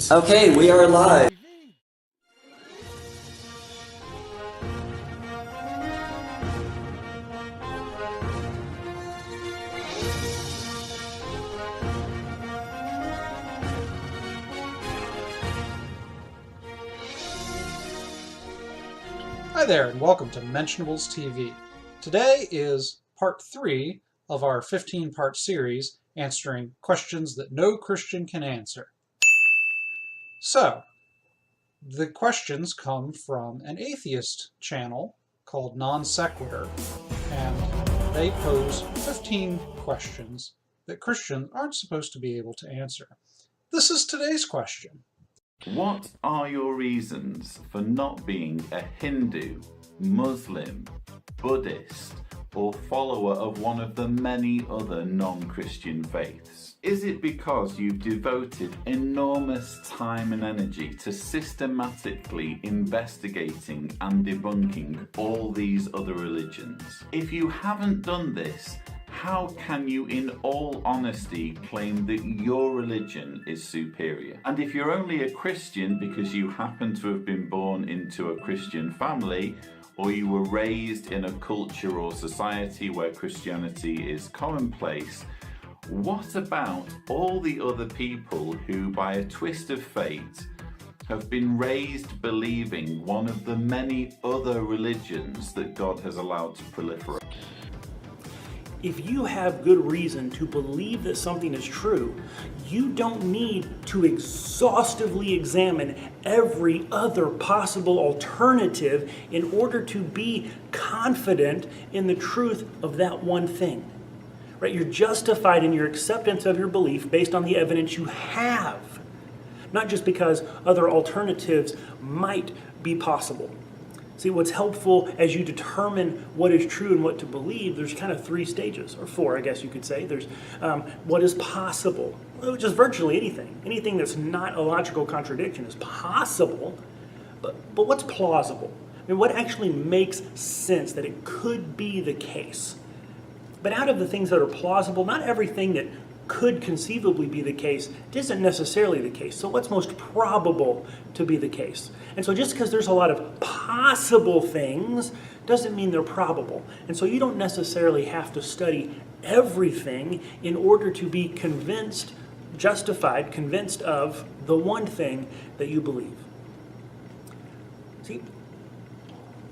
Okay, we are live. Hi there, and welcome to Mentionables TV. Today is part 3 of our 15-part series answering questions that no Christian can answer. So, the questions come from an atheist channel called Non Sequitur, and they pose 15 questions that Christians aren't supposed to be able to answer. This is today's question. What are your reasons for not being a Hindu, Muslim, Buddhist, or follower of one of the many other non-Christian faiths? Is it because you've devoted enormous time and energy to systematically investigating and debunking all these other religions? If you haven't done this, how can you in all honesty claim that your religion is superior? And if you're only a Christian because you happen to have been born into a Christian family, or you were raised in a culture or society where Christianity is commonplace, what about all the other people who, by a twist of fate, have been raised believing one of the many other religions that God has allowed to proliferate? If you have good reason to believe that something is true, you don't need to exhaustively examine every other possible alternative in order to be confident in the truth of that one thing. Right? You're justified in your acceptance of your belief based on the evidence you have, not just because other alternatives might be possible. See, what's helpful as you determine what is true and what to believe, there's kind of 3 stages, or 4, I guess you could say. There's what is possible, which is virtually anything. Anything that's not a logical contradiction is possible, but what's plausible? I mean, what actually makes sense that it could be the case? But out of the things that are plausible, not everything that could conceivably be the case isn't necessarily the case. So what's most probable to be the case? And so just because there's a lot of possible things doesn't mean they're probable. And so you don't necessarily have to study everything in order to be convinced, justified, convinced of the one thing that you believe. See,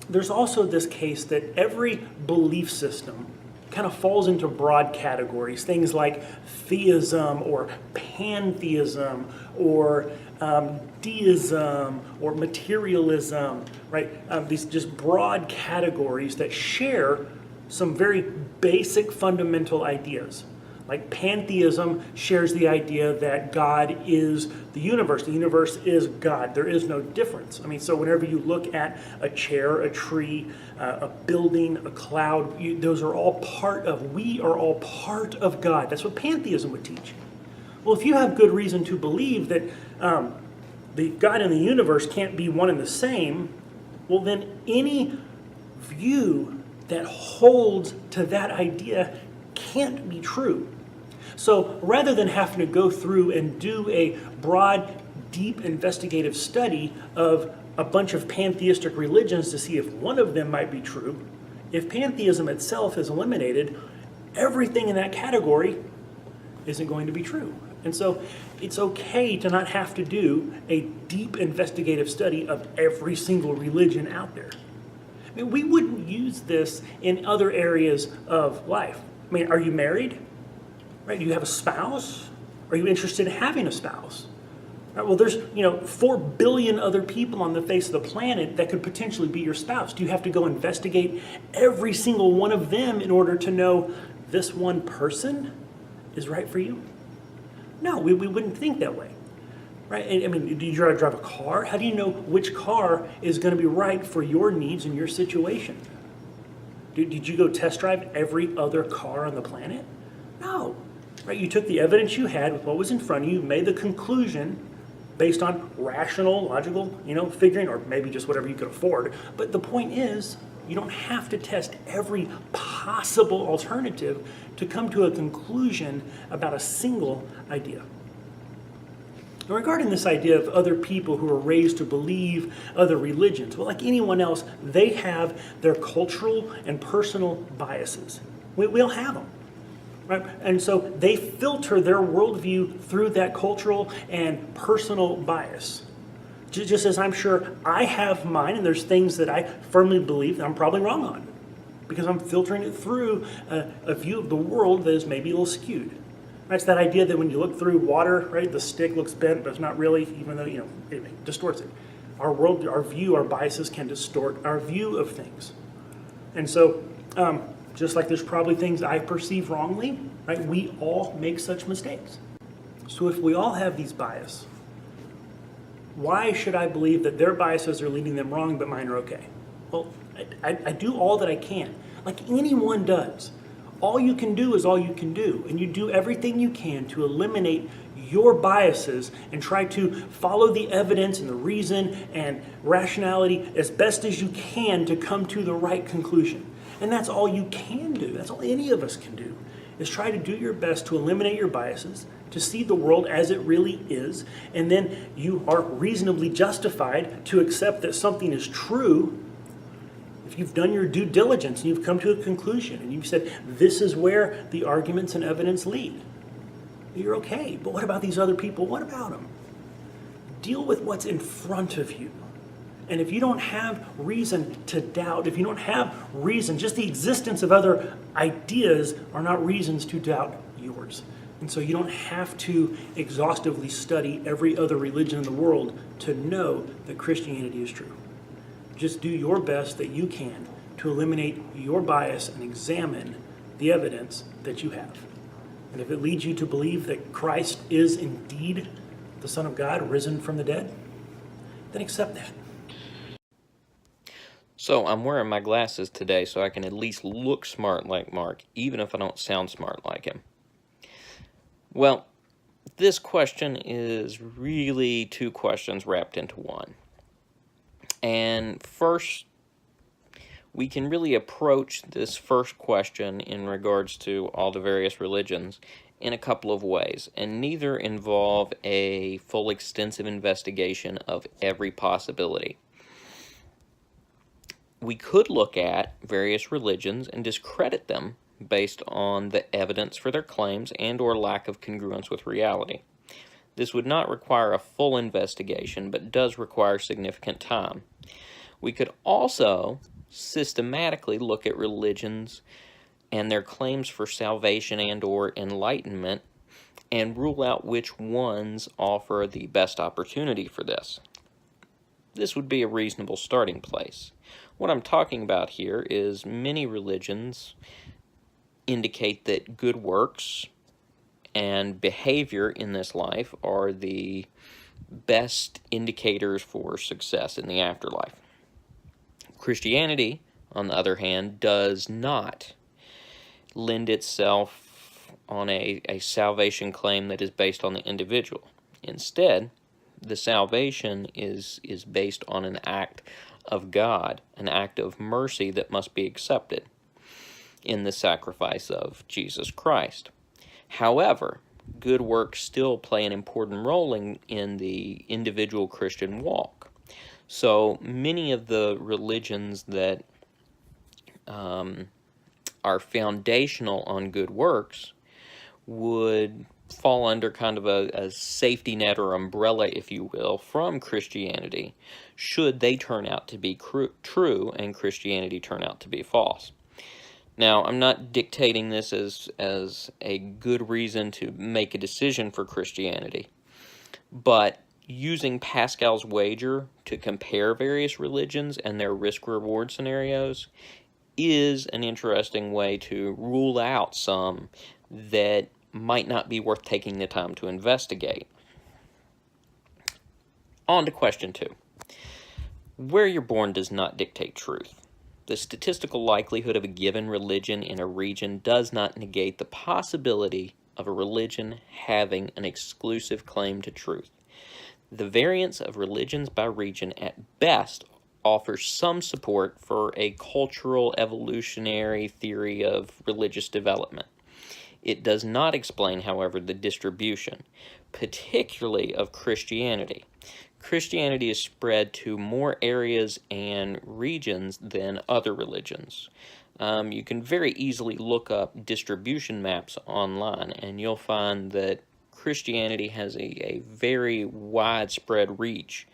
there's also this case that every belief system kind of falls into broad categories, things like theism or pantheism or deism or materialism, right? These just broad categories that share some very basic fundamental ideas. Like pantheism shares the idea that God is the universe is God. There is no difference. I mean, so whenever you look at a chair, a tree, a building, a cloud, those are all we are all part of God. That's what pantheism would teach. Well, if you have good reason to believe that the God and the universe can't be one and the same, well then any view that holds to that idea can't be true. So rather than having to go through and do a broad, deep investigative study of a bunch of pantheistic religions to see if one of them might be true, if pantheism itself is eliminated, everything in that category isn't going to be true. And so it's okay to not have to do a deep investigative study of every single religion out there. I mean, we wouldn't use this in other areas of life. I mean, are you married? Right? Do you have a spouse? Are you interested in having a spouse? Right, well, there's 4 billion other people on the face of the planet that could potentially be your spouse. Do you have to go investigate every single one of them in order to know this one person is right for you? No, we wouldn't think that way. Right? I mean, do you drive a car? How do you know which car is going to be right for your needs and your situation? Did you go test drive every other car on the planet? No. Right? You took the evidence you had with what was in front of you, made the conclusion based on rational, logical, figuring, or maybe just whatever you could afford. But the point is, you don't have to test every possible alternative to come to a conclusion about a single idea. Regarding this idea of other people who are raised to believe other religions, well, like anyone else, they have their cultural and personal biases. We all have them, right? And so they filter their worldview through that cultural and personal bias. Just as I'm sure I have mine, and there's things that I firmly believe that I'm probably wrong on, because I'm filtering it through a view of the world that is maybe a little skewed. Right? It's that idea that when you look through water, right, the stick looks bent, but it's not really, even though, it distorts it. Our world, our view, our biases can distort our view of things. And so, just like there's probably things I perceive wrongly, right, we all make such mistakes. So if we all have these biases, why should I believe that their biases are leading them wrong, but mine are okay? Well, I do all that I can, like anyone does. All you can do is all you can do, and you do everything you can to eliminate your biases and try to follow the evidence and the reason and rationality as best as you can to come to the right conclusion. And that's all you can do. That's all any of us can do, is try to do your best to eliminate your biases, to see the world as it really is, and then you are reasonably justified to accept that something is true if you've done your due diligence and you've come to a conclusion and you've said, this is where the arguments and evidence lead. You're okay. But what about these other people? What about them? Deal with what's in front of you. And if you don't have reason to doubt, if you don't have reason, just the existence of other ideas are not reasons to doubt yours. And so you don't have to exhaustively study every other religion in the world to know that Christianity is true. Just do your best that you can to eliminate your bias and examine the evidence that you have. And if it leads you to believe that Christ is indeed the Son of God risen from the dead, then accept that. So I'm wearing my glasses today so I can at least look smart like Mark, even if I don't sound smart like him. Well, this question is really two questions wrapped into one. And first, we can really approach this first question in regards to all the various religions in a couple of ways, and neither involve a full extensive investigation of every possibility. We could look at various religions and discredit them based on the evidence for their claims and or lack of congruence with reality. This would not require a full investigation, but does require significant time. We could also systematically look at religions and their claims for salvation and or enlightenment and rule out which ones offer the best opportunity for this. This would be a reasonable starting place. What I'm talking about here is many religions indicate that good works and behavior in this life are the best indicators for success in the afterlife. Christianity, on the other hand, does not lend itself on a salvation claim that is based on the individual. Instead, the salvation is based on an act of God, an act of mercy that must be accepted in the sacrifice of Jesus Christ. However, good works still play an important role in the individual Christian walk. So many of the religions that are foundational on good works would fall under kind of a safety net or umbrella, if you will, from Christianity, should they turn out to be true and Christianity turn out to be false. Now, I'm not dictating this as a good reason to make a decision for Christianity, but using Pascal's wager to compare various religions and their risk-reward scenarios is an interesting way to rule out some that might not be worth taking the time to investigate. On to question 2. Where you're born does not dictate truth. The statistical likelihood of a given religion in a region does not negate the possibility of a religion having an exclusive claim to truth. The variance of religions by region at best offers some support for a cultural evolutionary theory of religious development. It does not explain, however, the distribution, particularly of Christianity. Christianity is spread to more areas and regions than other religions. You can very easily look up distribution maps online, and you'll find that Christianity has a very widespread reach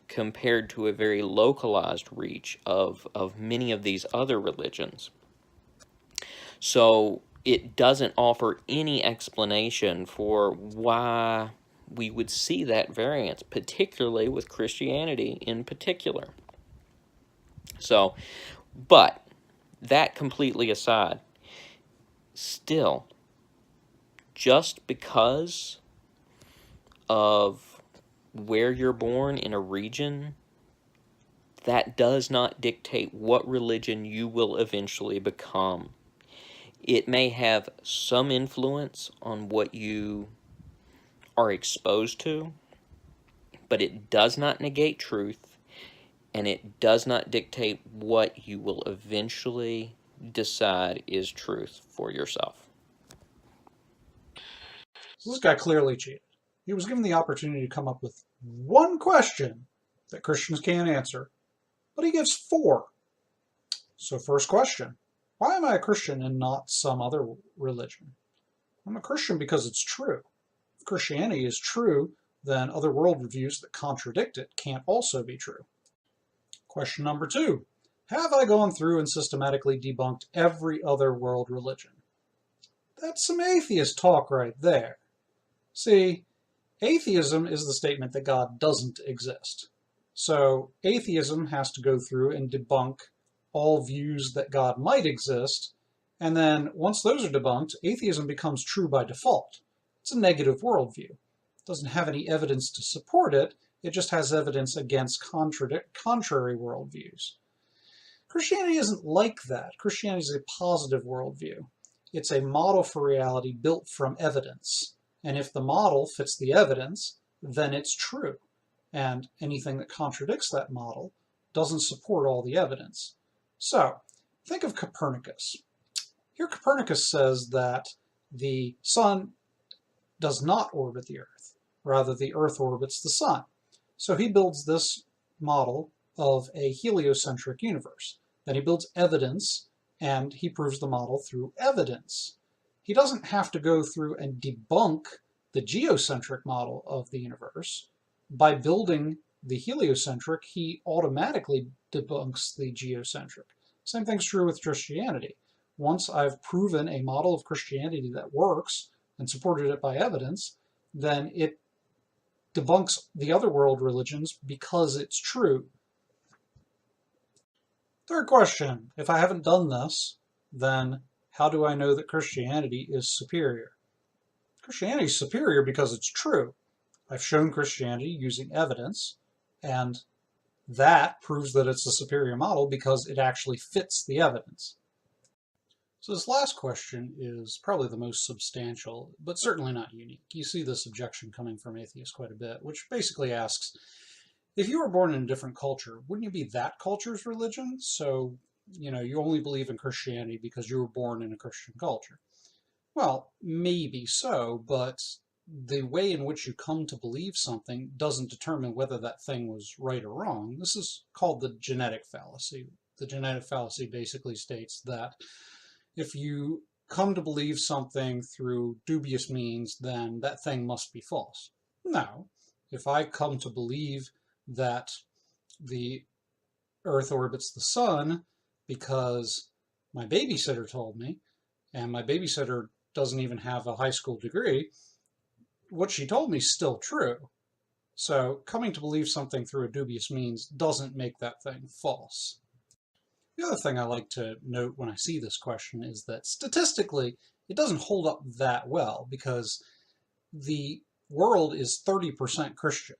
compared to a very localized reach of many of these other religions. So it doesn't offer any explanation for why we would see that variance, particularly with Christianity in particular. So, but that completely aside, still, just because of where you're born in a region, that does not dictate what religion you will eventually become. It may have some influence on what you are exposed to, but it does not negate truth, and it does not dictate what you will eventually decide is truth for yourself. So this guy clearly cheated. He was given the opportunity to come up with one question that Christians can't answer, but he gives 4. So first question, why am I a Christian and not some other religion? I'm a Christian because it's true. If Christianity is true, then other worldviews that contradict it can't also be true. Question number 2, have I gone through and systematically debunked every other world religion? That's some atheist talk right there. See, atheism is the statement that God doesn't exist. So atheism has to go through and debunk all views that God might exist, and then once those are debunked, atheism becomes true by default. It's a negative worldview. It doesn't have any evidence to support it, it just has evidence against contrary worldviews. Christianity isn't like that. Christianity is a positive worldview. It's a model for reality built from evidence. And if the model fits the evidence, then it's true. And anything that contradicts that model doesn't support all the evidence. So, think of Copernicus. Here Copernicus says that the sun does not orbit the Earth. Rather, the Earth orbits the sun. So he builds this model of a heliocentric universe. Then he builds evidence, and he proves the model through evidence. He doesn't have to go through and debunk the geocentric model of the universe. By building the heliocentric, he automatically debunks the geocentric. Same thing's true with Christianity. Once I've proven a model of Christianity that works and supported it by evidence, then it debunks the other world religions because it's true. Third question, if I haven't done this, then how do I know that Christianity is superior? Christianity is superior because it's true. I've shown Christianity using evidence, and that proves that it's a superior model because it actually fits the evidence. So this last question is probably the most substantial, but certainly not unique. You see this objection coming from atheists quite a bit, which basically asks, if you were born in a different culture, wouldn't you be that culture's religion? So, you only believe in Christianity because you were born in a Christian culture. Well, maybe so, but the way in which you come to believe something doesn't determine whether that thing was right or wrong. This is called the genetic fallacy. The genetic fallacy basically states that if you come to believe something through dubious means, then that thing must be false. No. If I come to believe that the Earth orbits the sun because my babysitter told me, and my babysitter doesn't even have a high school degree, what she told me is still true. So coming to believe something through a dubious means doesn't make that thing false. The other thing I like to note when I see this question is that statistically it doesn't hold up that well because the world is 30% Christian,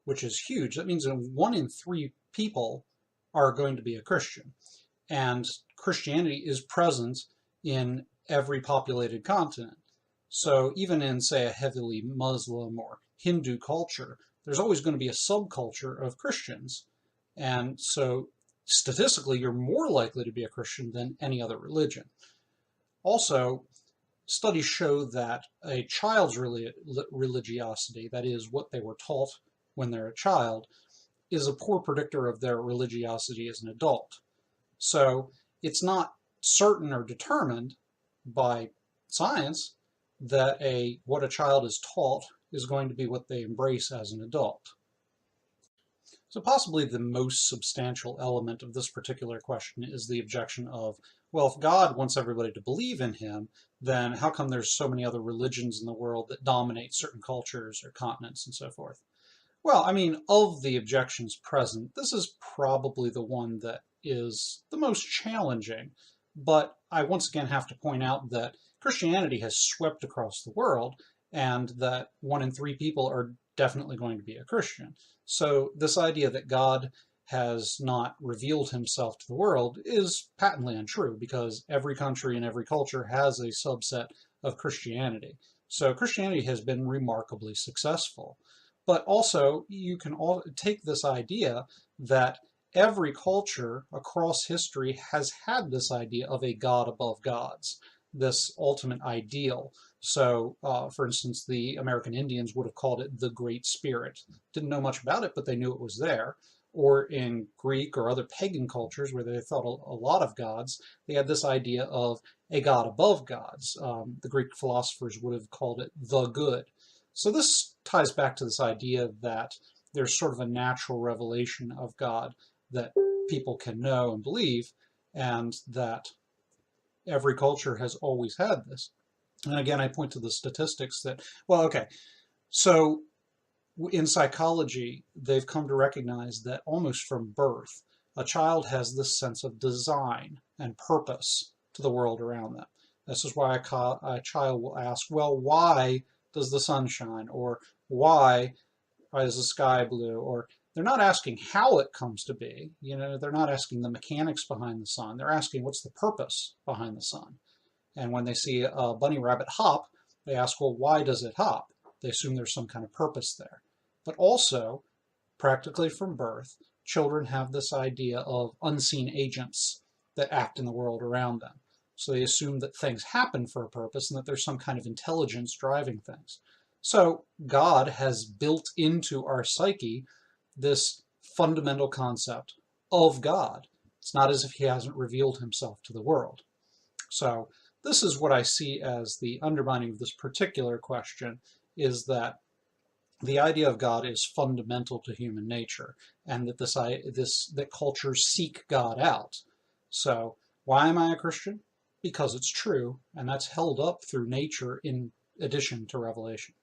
which is huge. That means that 1 in 3 people are going to be a Christian. And Christianity is present in every populated continent. So even in, say, a heavily Muslim or Hindu culture, there's always going to be a subculture of Christians. And so statistically, you're more likely to be a Christian than any other religion. Also, studies show that a child's religiosity, that is, what they were taught when they're a child, is a poor predictor of their religiosity as an adult. So it's not certain or determined by science that what a child is taught is going to be what they embrace as an adult. So possibly the most substantial element of this particular question is the objection of, well, if God wants everybody to believe in him, then how come there's so many other religions in the world that dominate certain cultures or continents and so forth? Well, I mean, of the objections present, this is probably the one that is the most challenging, but I once again have to point out that Christianity has swept across the world, and that 1 in 3 people are definitely going to be a Christian. So this idea that God has not revealed himself to the world is patently untrue, because every country and every culture has a subset of Christianity. So Christianity has been remarkably successful. But also, you can take this idea that every culture across history has had this idea of a God above gods, this ultimate ideal. So, for instance, the American Indians would have called it the Great Spirit. Didn't know much about it, but they knew it was there. Or in Greek or other pagan cultures where they thought a lot of gods, they had this idea of a God above gods. The Greek philosophers would have called it the good. So this ties back to this idea that there's sort of a natural revelation of God that people can know and believe, and that every culture has always had this. And again, I point to the statistics that, well, okay, so in psychology, they've come to recognize that almost from birth, a child has this sense of design and purpose to the world around them. This is why a child will ask, well, why does the sun shine? Or why is the sky blue? Or they're not asking how it comes to be. They're not asking the mechanics behind the sun. They're asking what's the purpose behind the sun. And when they see a bunny rabbit hop, they ask, well, why does it hop? They assume there's some kind of purpose there. But also, practically from birth, children have this idea of unseen agents that act in the world around them. So they assume that things happen for a purpose and that there's some kind of intelligence driving things. So God has built into our psyche this fundamental concept of God. It's not as if he hasn't revealed himself to the world. So this is what I see as the undermining of this particular question, is that the idea of God is fundamental to human nature, and that that cultures seek God out. So why am I a Christian? Because it's true, and that's held up through nature in addition to revelation.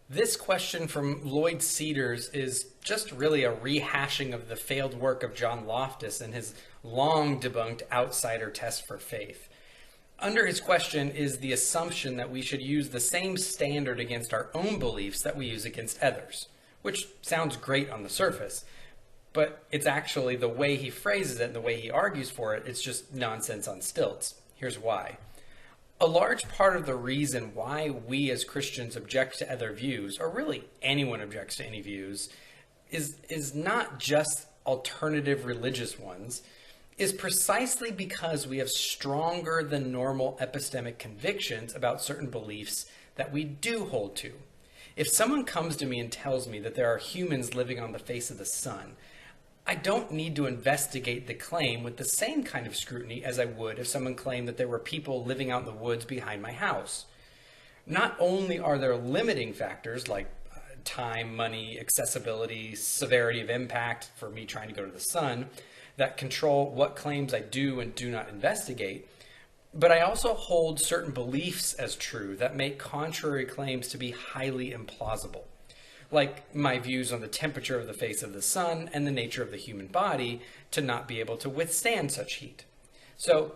This question from Lloyd Cedars is just really a rehashing of the failed work of John Loftus and his long debunked outsider test for faith. Under his question is the assumption that we should use the same standard against our own beliefs that we use against others, which sounds great on the surface, but it's actually the way he phrases it and the way he argues for it, it's just nonsense on stilts. Here's why. A large part of the reason why we as Christians object to other views, or really anyone objects to any views, is not just alternative religious ones, is precisely because we have stronger than normal epistemic convictions about certain beliefs that we do hold to. If someone comes to me and tells me that there are humans living on the face of the sun, I don't need to investigate the claim with the same kind of scrutiny as I would if someone claimed that there were people living out in the woods behind my house. Not only are there limiting factors like time, money, accessibility, severity of impact for me trying to go to the sun that control what claims I do and do not investigate, but I also hold certain beliefs as true that make contrary claims to be highly implausible, like my views on the temperature of the face of the sun and the nature of the human body to not be able to withstand such heat. So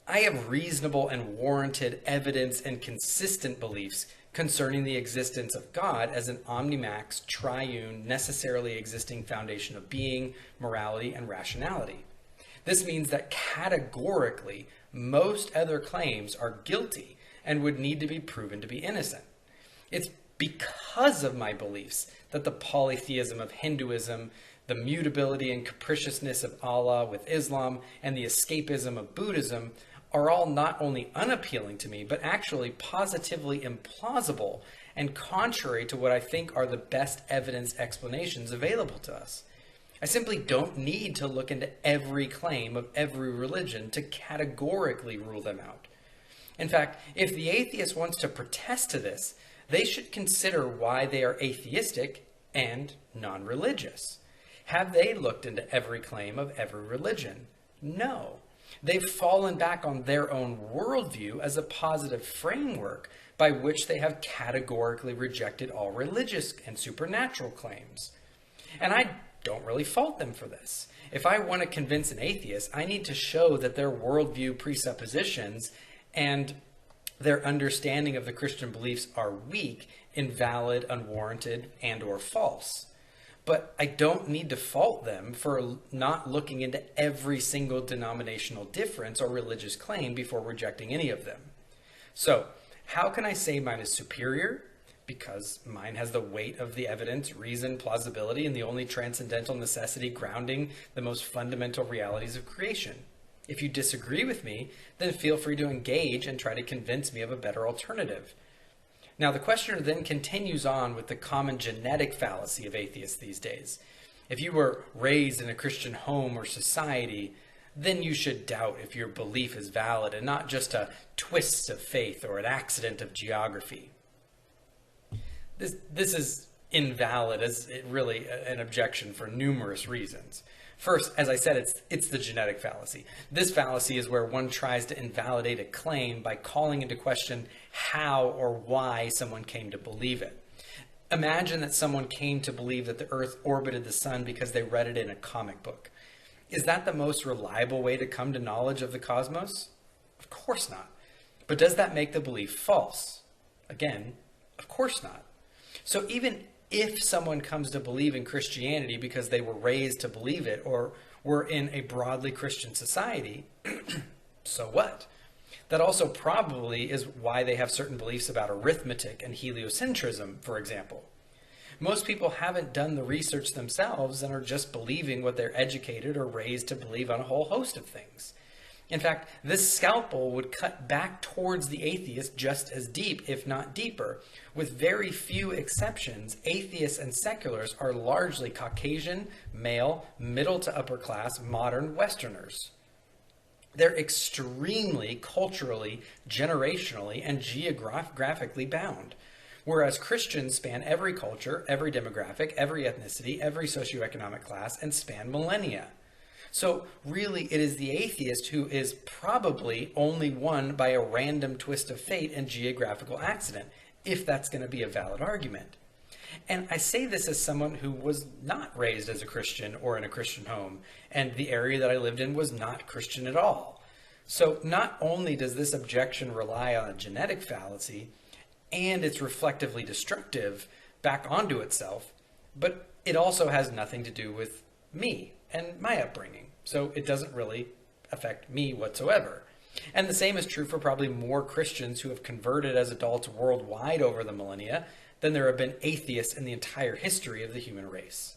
I have reasonable and warranted evidence and consistent beliefs concerning the existence of God as an omnimax, triune, necessarily existing foundation of being, morality, and rationality. This means that categorically, most other claims are guilty and would need to be proven to be innocent. It's because of my beliefs that the polytheism of Hinduism, the mutability and capriciousness of Allah with Islam, and the escapism of Buddhism are all not only unappealing to me, but actually positively implausible and contrary to what I think are the best evidence explanations available to us. I simply don't need to look into every claim of every religion to categorically rule them out. In fact, if the atheist wants to protest to this, they should consider why they are atheistic and non-religious. Have they looked into every claim of every religion? No. They've fallen back on their own worldview as a positive framework by which they have categorically rejected all religious and supernatural claims. And I don't really fault them for this. If I want to convince an atheist, I need to show that their worldview presuppositions and their understanding of the Christian beliefs are weak, invalid, unwarranted, and or false. But I don't need to fault them for not looking into every single denominational difference or religious claim before rejecting any of them. So, how can I say mine is superior? Because mine has the weight of the evidence, reason, plausibility, and the only transcendental necessity grounding the most fundamental realities of creation. If you disagree with me, then feel free to engage and try to convince me of a better alternative. Now, the questioner then continues on with the common genetic fallacy of atheists these days. If you were raised in a Christian home or society, then you should doubt if your belief is valid and not just a twist of faith or an accident of geography. This is invalid as really an objection for numerous reasons. First, as I said, it's the genetic fallacy. This fallacy is where one tries to invalidate a claim by calling into question how or why someone came to believe it. Imagine that someone came to believe that the Earth orbited the sun because they read it in a comic book. Is that the most reliable way to come to knowledge of the cosmos? Of course not. But does that make the belief false? Again, of course not. So even if someone comes to believe in Christianity because they were raised to believe it or were in a broadly Christian society, so what? That also probably is why they have certain beliefs about arithmetic and heliocentrism, for example. Most people haven't done the research themselves and are just believing what they're educated or raised to believe on a whole host of things. In fact, this scalpel would cut back towards the atheist just as deep, if not deeper. With very few exceptions, atheists and seculars are largely Caucasian, male, middle to upper class, modern Westerners. They're extremely culturally, generationally, and geographically bound. Whereas Christians span every culture, every demographic, every ethnicity, every socioeconomic class, and span millennia. So really, it is the atheist who is probably only won by a random twist of fate and geographical accident, if that's going to be a valid argument. And I say this as someone who was not raised as a Christian or in a Christian home, and the area that I lived in was not Christian at all. So not only does this objection rely on a genetic fallacy, and it's reflectively destructive back onto itself, but it also has nothing to do with me and my upbringing. So it doesn't really affect me whatsoever. And the same is true for probably more Christians who have converted as adults worldwide over the millennia than there have been atheists in the entire history of the human race.